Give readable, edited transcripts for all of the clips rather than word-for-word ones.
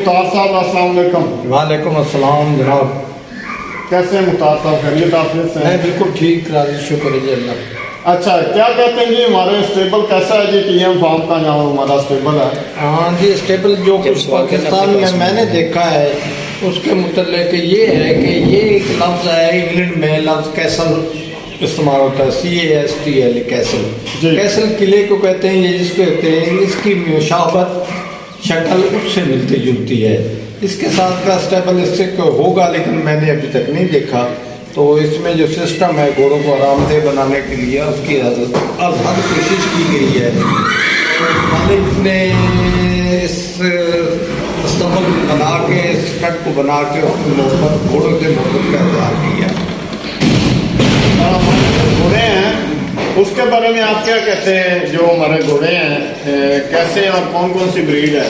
मुख्तार साहब अस्सलाम वालेकुम। वालेकुम अस्सलाम जनाब। कैसे हैं मुख्तार साहब, खैरियत आफियत से? मैं बिल्कुल ठीक, राजी शुक्र है जी अल्लाह। अच्छा, क्या कहते हैं जी, हमारे स्टेबल कैसा है जी? टीएम फार्म का जहाँ हमारा स्टेबल है। हाँ जी, स्टेबल जो कुछ पाकिस्तान में मैंने देखा है उसके मुतल्लिक ये है कि ये एक लफ्ज़ है, इंग्लैंड में लफ्ज़ कैसल इस्तेमाल होता है, CASTL कैसल। कैसल किले को कहते हैं, ये जिसको कहते हैं, इसकी मुशाबत शक्ल उससे मिलती जुलती है। इसके साथ का स्टेबल इससे होगा, लेकिन मैंने अभी तक नहीं देखा। तो इसमें जो सिस्टम है घोड़ों को आरामदेह बनाने के लिए उसकी हद कोशिश की गई है। मालिक ने इस स्तंभ बना के, इस कट को बना के मोहब्बत, घोड़ों से मोहब्बत का इजहार किया। घोड़े हैं, उसके बारे में आप क्या कहते हैं? जो हमारे घोड़े हैं कैसे और कौन कौन सी ब्रीड है?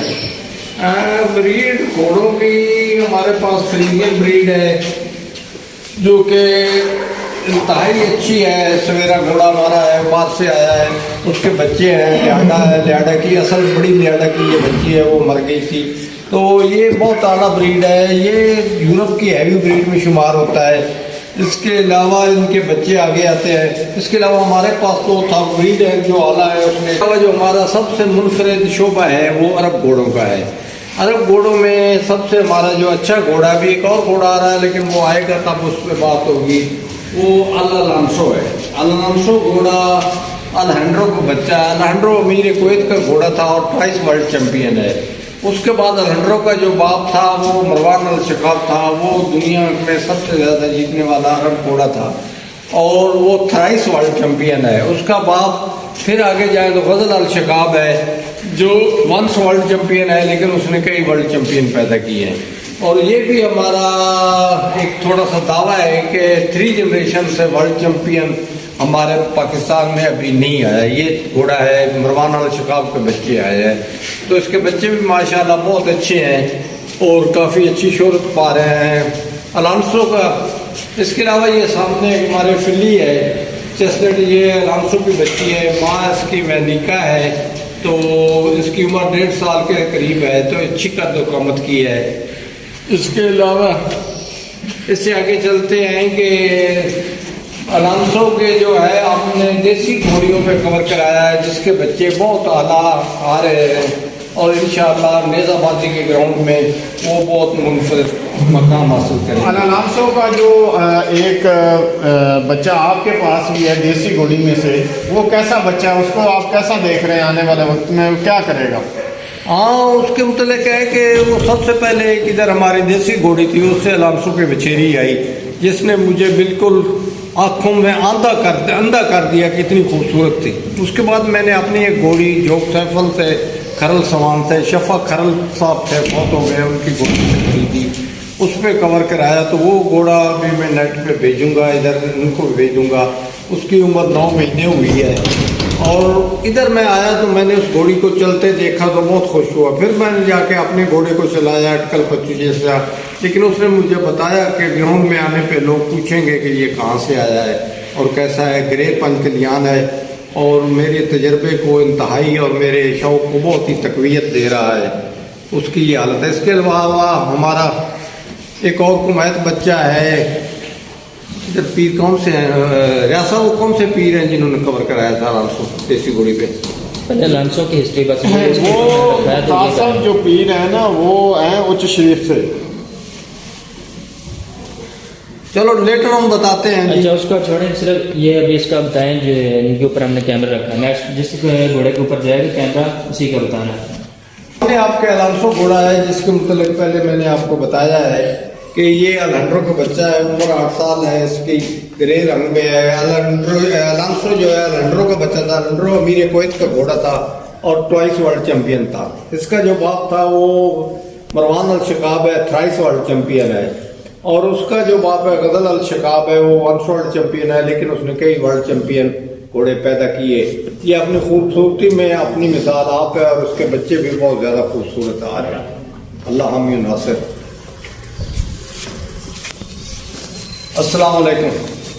ब्रीड घोड़ों की हमारे पास फ्रीजियन ब्रीड है जो कि इंतहाई अच्छी है। सवेरा घोड़ा हमारा है, बाहर से आया है, उसके बच्चे हैं। लियाडा है, लियाडा की असल बड़ी लियाडा की ये बच्ची है, वो मर गई थी। तो ये बहुत आला ब्रीड है, ये यूरोप की हैवी ब्रीड में शुमार होता है। इसके अलावा इनके बच्चे आगे आते हैं। इसके अलावा हमारे पास तो था ब्रीड है जो आला है। उसमें अलावा जो हमारा सबसे मुनफरद शोबा है वो अरब घोड़ों का है। अरब घोड़ों में सबसे हमारा जो अच्छा घोड़ा, भी एक और घोड़ा आ रहा है लेकिन वो आएगा तब उस पर बात होगी, वो अल-अलांसो है। अल-अलांसो घोड़ा अलहंड्रो का बच्चा है। अलहंड्रो अमीर कुवैत का घोड़ा था और ट्वाइस वर्ल्ड चैंपियन है। उसके बाद अलहंड्रो का जो बाप था वो मरवान अल-शकाब था, वो दुनिया में सबसे ज़्यादा जीतने वाला अरब घोड़ा था और वो थ्राइस वर्ल्ड चैंपियन है। उसका बाप फिर आगे जाए तो गज़ल अल-शकाब है जो वंस वर्ल्ड चैंपियन है, लेकिन उसने कई वर्ल्ड चैंपियन पैदा किए हैं। और ये भी हमारा एक थोड़ा सा दावा है कि 3 जनरेशन से वर्ल्ड चैंपियन हमारे पाकिस्तान में अभी नहीं आया। ये घोड़ा है, मरवान अल-शकाब के बच्चे आए हैं। तो इसके बच्चे भी माशाल्लाह बहुत अच्छे हैं और काफ़ी अच्छी शोहरत पा रहे हैं अलांसो का। इसके अलावा ये सामने हमारे फिली है चेस्टनट, ये अलांसो की बच्ची है। माँ इसकी वैनिका है, तो इसकी उम्र 1.5 साल के करीब है, तो अच्छी कद कामत की है। इसके अलावा इससे आगे चलते हैं कि अलांसो के जो है आपने देसी घोड़ियों पे कवर कराया है, जिसके बच्चे बहुत आला आ रहे हैं और इंशाअल्लाह नेज़ाबादी के ग्राउंड में वो बहुत मुनफरद मकाम हासिल करेंगे। अलांसो का जो एक बच्चा आपके पास भी है देसी घोड़ी में से, वो कैसा बच्चा है? उसको आप कैसा देख रहे हैं? आने वाले वक्त में वो क्या करेगा? हाँ, उसके मुतल्लिक है कि वो सबसे पहले एक इधर हमारी देसी घोड़ी थी, उससे अलांसो की बछेरी आई जिसने मुझे बिल्कुल आँखों में अंधा कर दिया कि इतनी खूबसूरत थी। उसके बाद मैंने अपनी एक घोड़ी जोक सैफल से, खरल सवान से, शफा खरल साहब थे, बहुत हो गए, उनकी घोड़ी खरीदी, उस पर कवर कराया। तो वो घोड़ा भी मैं नेट पे भेजूँगा, इधर उनको भेजूँगा। उसकी उम्र 9 महीने हुई है और इधर मैं आया तो मैंने उस घोड़ी को चलते देखा तो बहुत खुश हुआ। फिर मैंने जाके अपने घोड़े को चलाया अटकल पच्चू जैसा, लेकिन उसने मुझे बताया कि ग्राउंड में आने पे लोग पूछेंगे कि ये कहाँ से आया है और कैसा है। ग्रे पंचकलियान है और मेरे तजर्बे को इंतहाई और मेरे शौक़ को बहुत ही तकवीत दे रहा है, उसकी ये हालत है। इसके अलावा हमारा एक और कुमैत बच्चा है। इधर पीर कौन से हैं? रियासा, वो कौन से पीर हैं जिन्होंने कवर कराया था अलांसो देसी घोड़ी पे? अलांसो की हिस्ट्री बस वो जो पीर है ना, वो है उच्च शरीफ से। चलो लेटर हम बताते हैं। अच्छा, उसको छोड़ें, सिर्फ ये अभी इसका बताएं जो इनके ऊपर हमने कैमरा रखा है। नेक्स्ट जिस घोड़े के ऊपर जाएगा कैमरा, उसी का बताना है। आपके अलांसो घोड़ा है जिसके मतलब पहले मैंने आपको बताया है कि ये अलहंड्रो का बच्चा है, उम्र 8 साल है, इसकी ग्रे रंग में है। अलांसो जो है अलहंड्रो का बच्चा था। अलहंड्रो अमीर कुवैत का घोड़ा था और ट्वाइस वर्ल्ड चैंपियन था। इसका जो बाप था वो मरवान अल-शकाब है, थ्राइस वर्ल्ड चैंपियन है। और उसका जो बाप है गज़ल अल-शकाब है, वो वंस वर्ल्ड चैंपियन है, लेकिन उसने कई वर्ल्ड चैंपियन घोड़े पैदा किए। ये अपनी खूबसूरती में अपनी मिसाल आप है और उसके बच्चे भी बहुत ज़्यादा खूबसूरत आ रहे हैं। अल्लाह हामी नासिर। अस्सलाम वालेकुम।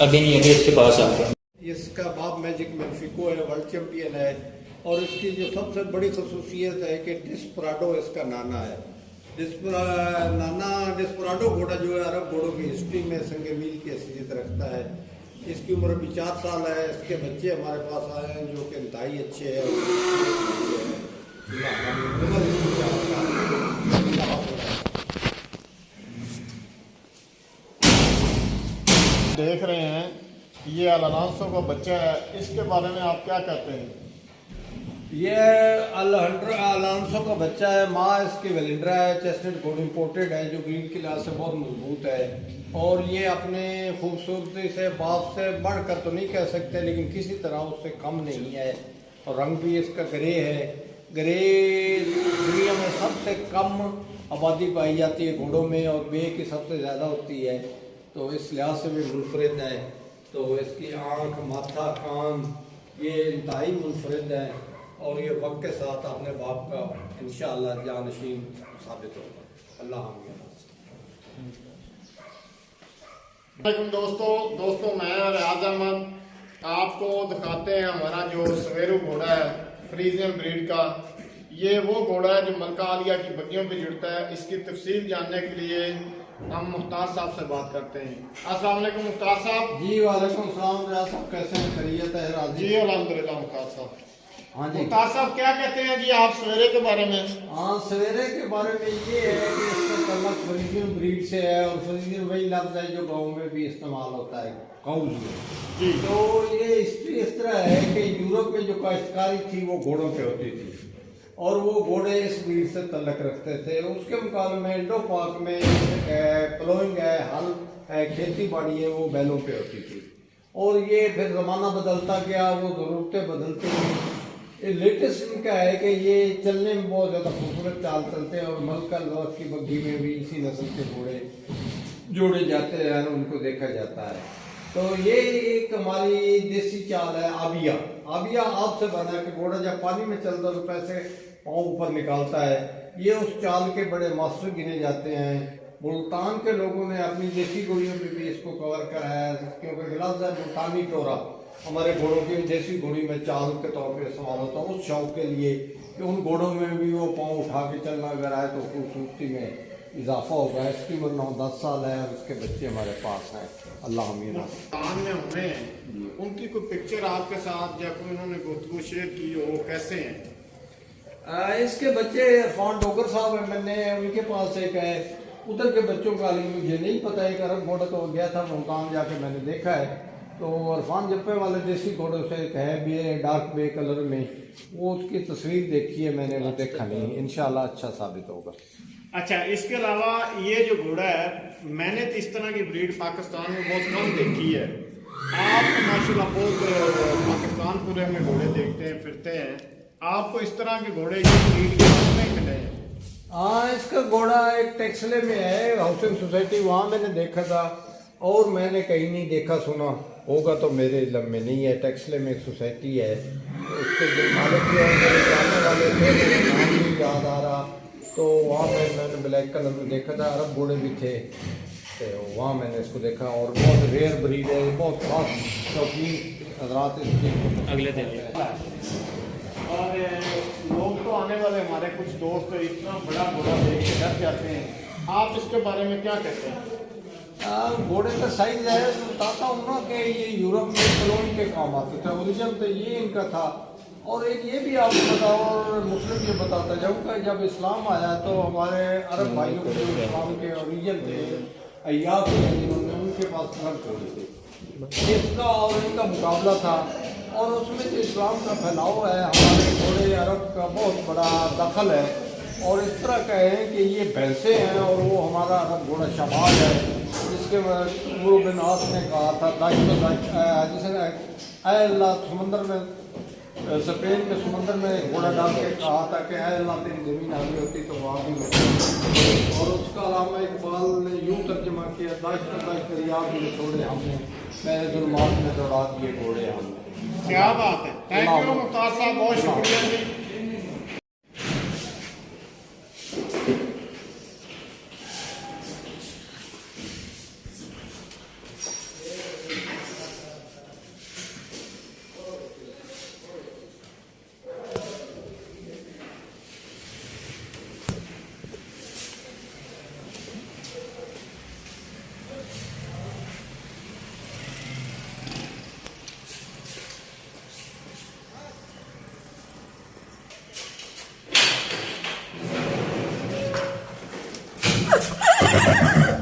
अभी नहीं, अभी इसके पास आते हैं। इसका बाप मैजिक मेक्सिको है, वर्ल्ड चैंपियन है और इसकी जो सबसे बड़ी खसूसियत है कि डिस्पराडो इसका नाना है। नाना डेस्पराडो घोड़ा जो है अरब घोड़ों की हिस्ट्री में संगे मील की हैसियत रखता है। इसकी उम्र अभी 4 साल है। इसके बच्चे हमारे पास आए हैं जो कि इंतहाई अच्छे हैं। देख रहे हैं ये अलांसो का बच्चा है, इसके बारे में आप क्या कहते हैं? ये अलांसो का बच्चा है। माँ इसकी वेलिंड्रा है, चेस्टनट घोड़ी इंपोर्टेड है जो ब्रीड के लिहाज से बहुत मजबूत है। और ये अपने खूबसूरती से बाप से बढ़कर तो नहीं कह सकते, लेकिन किसी तरह उससे कम नहीं है। और रंग भी इसका ग्रे है। ग्रे दुनिया में सबसे कम आबादी पाई जाती है घोड़ों में, और बे की सबसे ज़्यादा होती है। तो इस लिहाज से भी मुनफरिद है। तो इसकी आँख, माथा, कान ये इंतहाई मुनफरिद है। और ये वक्त के साथ अपने बाप का इंशाअल्लाह जानशीन साबित होगा। अल्लाह हामिद। दोस्तों मैं रियाज अहमद आपको दिखाते हैं हमारा जो सवेरू घोड़ा है फ्रीजियन ब्रीड का। ये वो घोड़ा है जो मलका आलिया की बगियों पे जुड़ता है। इसकी तफसील जानने के लिए हम मुख्तार साहब से बात करते हैं। अस्सलाम वालेकुम मुख्तार साहब। जी वालेकुम सलाम। रियाज साहब कैसे हैं? खैरियत है? राजी? जी अल्हम्दुलिल्लाह। मुख्तार साहब, हाँ जी। मुख्तार साहब क्या कहते हैं जी आप सवेरे के बारे में? हाँ, सवेरे के बारे में ये है कि इसका तल्लक फ्रीजियन ब्रीड से है। और फ्रीजियन वही लफ्ज़ है जो गाँव में भी इस्तेमाल होता है, काउज में। जी। तो ये हिस्ट्री इस तरह है कि यूरोप में जो काश्तकारी थी वो घोड़ों पे होती थी, और वो घोड़े इस ब्रीड से तल्लक रखते थे। उसके मुकाबले में इंडो पाक में प्लोइंग है, हल है, खेती बाड़ी है, वो बैलों पे होती थी। और ये फिर ज़माना बदलता गया, वो ज़रूरतें बदलती गई। लेटेस्ट इनका है कि ये चलने में बहुत ज़्यादा खूबसूरत चाल चलते हैं। और मलका लौत की बग्घी में भी इसी नस्ल के घोड़े जोड़े जाते हैं, उनको देखा जाता है। तो ये एक हमारी देसी चाल है आबिया। आबिया आपसे बना है कि घोड़ा जब पानी में चलता है तो पैसे पाँव ऊपर निकालता है। ये उस चाल के बड़े मास्टर गिने जाते हैं। मुल्तान के लोगों ने अपनी देसी घोड़ियों में भी इसको कवर कराया है, क्योंकि गिलास मुल्तानी टोरा हमारे घोड़ों की देसी घोड़ी में चाल के तौर पे इस्तेमाल होता है, उस शौक के लिए कि उन घोड़ों में भी वो पाँव उठा के चलना अगर आए तो खूबसूरती में इजाफा होगा। इसकी उम्र 9-10 साल है और उसके बच्चे हमारे पास हैं। अल्लाह हमीद। मुल्तान में हुए हैं, उनकी कोई पिक्चर आपके साथ या कोई उन्होंने गुफ्तगू शेयर की हो, कैसे हैं? इसके बच्चे इरफान डोगर साहब हैं, मैंने उनके पास एक है। उधर के बच्चों का मुझे नहीं पता है। एक अरब घोड़ा तो गया था मुल्तान, जाके मैंने देखा है। तो इरफान जप्पे वाले देसी घोड़े से एक है बे, डार्क बे कलर में, वो उसकी तस्वीर देखी है मैंने, वो देखा नहीं। इंशाल्लाह अच्छा साबित होगा। अच्छा, इसके अलावा ये जो घोड़ा है, मैंने तो इस तरह की ब्रीड पाकिस्तान में बहुत कम देखी है। आप माशाल्लाह बहुत पाकिस्तान पूरे में घोड़े देखते हैं, फिरते हैं, आपको इस तरह के घोड़े ये ब्रीड के नहीं मिले हैं? हाँ, इसका घोड़ा एक टेक्सले में है, हाउसिंग सोसाइटी, वहाँ मैंने देखा था। और मैंने कहीं नहीं देखा सुना होगा, तो मेरे इल्म में नहीं है। टेक्सले में एक सोसाइटी है, तो उसके जो मालिक जो है मेरे जानने वाले थे, मेरा नाम नहीं याद आ रहा। तो वहाँ मैंने ब्लैक कलर में देखा था, अरब घोड़े भी थे, तो वहाँ मैंने इसको देखा। और बहुत रेयर ब्रीड है, बहुत खास शौकीन हजरात इसकी अगले दिन और लोग तो आने वाले हमारे कुछ दोस्त इतना बड़ा घोड़ा देख के डर जाते हैं, आप इसके बारे में क्या कहते हैं? घोड़े का साइज है, तो बताता हूँ ना कि ये यूरोप में कॉलोनी के काम आते थे। ओरिजिन तो ये इनका था। और एक ये भी आपको बताओ, और मुस्लिम ये बताता जब इस्लाम आया तो हमारे अरब भाइयों के जो इस्लाम के ओरिजिन थे, अय्याब थे, जिन्होंने उनके पास अरब घोड़े थे, इसका और इनका मुकाबला था। और उसमें जो इस्लाम का फैलाव है, हमारे घोड़े अरब का बहुत बड़ा दखल है। और इस तरह का है कि ये भैंसे हैं, और वो हमारा अरब घोड़ा शमाल है, जिसके गुरु बिन आस ने कहा था जिसे अल्लाह समंदर में, स्पेन के समंदर में घोड़ा डाल के कहा था कि अल्लाह तेरी ज़मीन आगे होती तो वहाँ भी होती। और उसका अलामा इकबाल ने यूँ तर्जमा किया, दाश्त याद में छोड़े हमने, मैंने जुल्मात में दौड़ा दिए घोड़े हमने। क्या बात है, थैंक यू मुख्तार साहब, बहुत शुक्रिया जी। है।